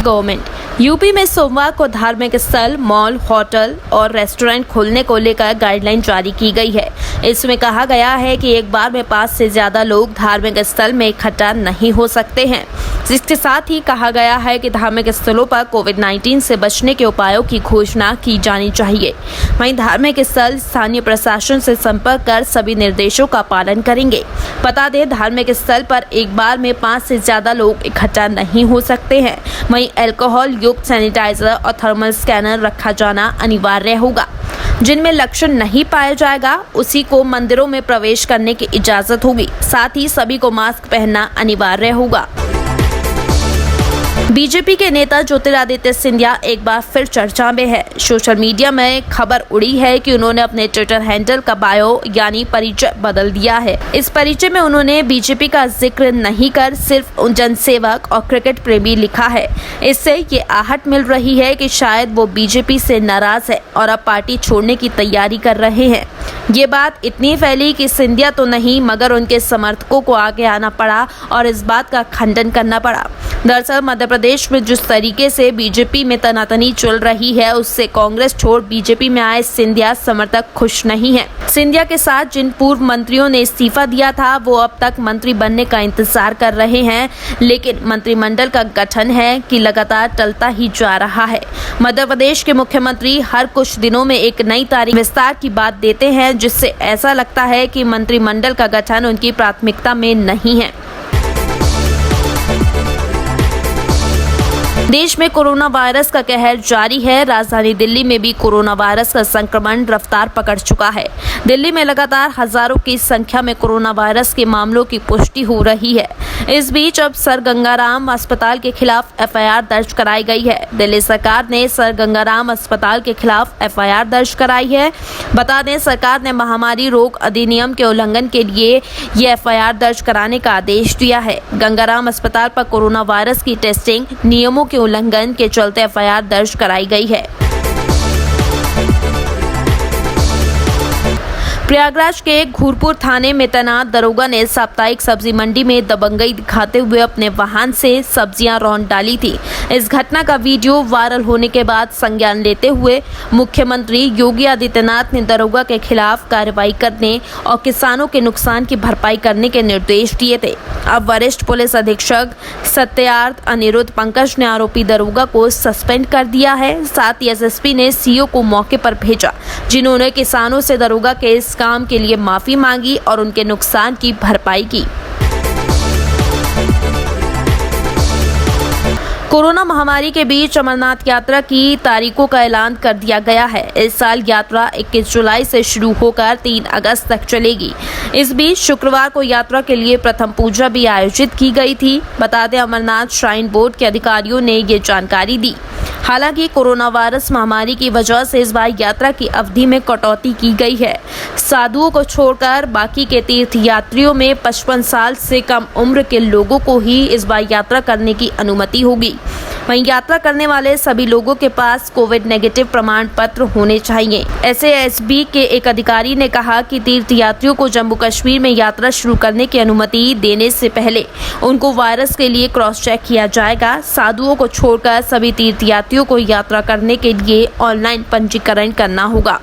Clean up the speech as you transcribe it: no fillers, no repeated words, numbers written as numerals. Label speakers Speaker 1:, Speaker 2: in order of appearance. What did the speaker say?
Speaker 1: Government. UP में सोमवार को धार्मिक स्थल, मॉल, होटल और रेस्टोरेंट खोलने को लेकर गाइडलाइन जारी की गई है। इसमें कहा गया है कि एक बार में 5 से ज्यादा लोग धार्मिक स्थल में इकट्ठा नहीं हो सकते हैं। इसके साथ ही कहा गया है कि धार्मिक स्थलों पर कोविड-19 से बचने के उपायों की घोषणा की जानी चाहिए। वहीं धार्मिक स्थल स्थानीय प्रशासन से संपर्क कर सभी निर्देशों का पालन करेंगे। बता दें, धार्मिक स्थल पर एक बार में 5 से ज्यादा लोग इकट्ठा नहीं हो सकते हैं। वहीं अल्कोहल युक्त सैनिटाइजर और थर्मल स्कैनर रखा जाना अनिवार्य होगा। जिनमें लक्षण नहीं पाया जाएगा उसी को मंदिरों में प्रवेश करने की इजाजत होगी। साथ ही सभी को मास्क पहनना अनिवार्य होगा। बीजेपी के नेता ज्योतिरादित्य सिंधिया एक बार फिर चर्चा में है। सोशल मीडिया में खबर उड़ी है कि उन्होंने अपने ट्विटर हैंडल का बायो यानी परिचय बदल दिया है। इस परिचय में उन्होंने बीजेपी का जिक्र नहीं कर सिर्फ जनसेवक और क्रिकेट प्रेमी लिखा है। इससे ये आहट मिल रही है कि शायद वो बीजेपी से नाराज है और अब पार्टी छोड़ने की तैयारी कर रहे हैं। ये बात इतनी फैली कि सिंधिया तो नहीं मगर उनके समर्थकों को आगे आना पड़ा और इस बात का खंडन करना पड़ा। दरअसल मध्य प्रदेश में जिस तरीके से बीजेपी में तनातनी चल रही है उससे कांग्रेस छोड़ बीजेपी में आए सिंधिया समर्थक खुश नहीं हैं। सिंधिया के साथ जिन पूर्व मंत्रियों ने इस्तीफा दिया था वो अब तक मंत्री बनने का इंतजार कर रहे हैं, लेकिन मंत्रिमंडल का गठन है कि लगातार टलता ही जा रहा है। मध्य प्रदेश के मुख्यमंत्री हर कुछ दिनों में एक नई तारीख विस्तार की बात देते हैं, जिससे ऐसा लगता है कि मंत्रिमंडल का गठन उनकी प्राथमिकता में नहीं है। देश में कोरोना वायरस का कहर जारी है। राजधानी दिल्ली में भी कोरोना वायरस का संक्रमण रफ्तार पकड़ चुका है। दिल्ली में लगातार हजारों की संख्या में कोरोना वायरस के मामलों की पुष्टि हो रही है। इस बीच अब सर गंगाराम अस्पताल के खिलाफ एफआईआर दर्ज कराई गई है। दिल्ली सरकार ने सर गंगाराम अस्पताल के खिलाफ एफआईआर दर्ज कराई है। बता दें, सरकार ने महामारी रोग अधिनियम के उल्लंघन के लिए ये एफआईआर दर्ज कराने का आदेश दिया है। गंगाराम अस्पताल पर कोरोना वायरस की टेस्टिंग नियमों के उल्लंघन के चलते एफआईआर दर्ज कराई गई है। प्रयागराज के घूरपुर थाने में तैनात दरोगा ने साप्ताहिक सब्जी मंडी में दबंगई दिखाते हुए अपने वाहन से सब्जियां रौंद डाली थी। इस घटना का वीडियो वायरल होने के बाद संज्ञान लेते हुए मुख्यमंत्री योगी आदित्यनाथ ने दरोगा के खिलाफ कार्रवाई करने और किसानों के नुकसान की भरपाई करने के निर्देश दिए थे। अब वरिष्ठ पुलिस अधीक्षक सत्यार्थ अनिरुद्ध पंकज ने आरोपी दरोगा को सस्पेंड कर दिया है। साथ ही एसएसपी ने सीओ को मौके पर भेजा, जिन्होंने किसानों से दरोगा के इस काम के लिए माफी मांगी और उनके नुकसान की भरपाई की। कोरोना महामारी के बीच अमरनाथ यात्रा की तारीखों का ऐलान कर दिया गया है। इस साल यात्रा 21 जुलाई से शुरू होकर 3 अगस्त तक चलेगी। इस बीच शुक्रवार को यात्रा के लिए प्रथम पूजा भी आयोजित की गई थी। बता दें, अमरनाथ श्राइन बोर्ड के अधिकारियों ने ये जानकारी दी। हालांकि कोरोना वायरस महामारी की वजह से इस बार यात्रा की अवधि में कटौती की गई है। साधुओं को छोड़कर बाकी के तीर्थ यात्रियों में 55 साल से कम उम्र के लोगों को ही इस बार यात्रा करने की अनुमति होगी। वहीं यात्रा करने वाले सभी लोगों के पास कोविड नेगेटिव प्रमाण पत्र होने चाहिए। एसएएसबी के एक अधिकारी ने कहा कि तीर्थ यात्रियों को जम्मू कश्मीर में यात्रा शुरू करने की अनुमति देने से पहले उनको वायरस के लिए क्रॉस चेक किया जाएगा। साधुओं को छोड़कर सभी तीर्थ यात्रियों को यात्रा करने के लिए ऑनलाइन पंजीकरण करना होगा।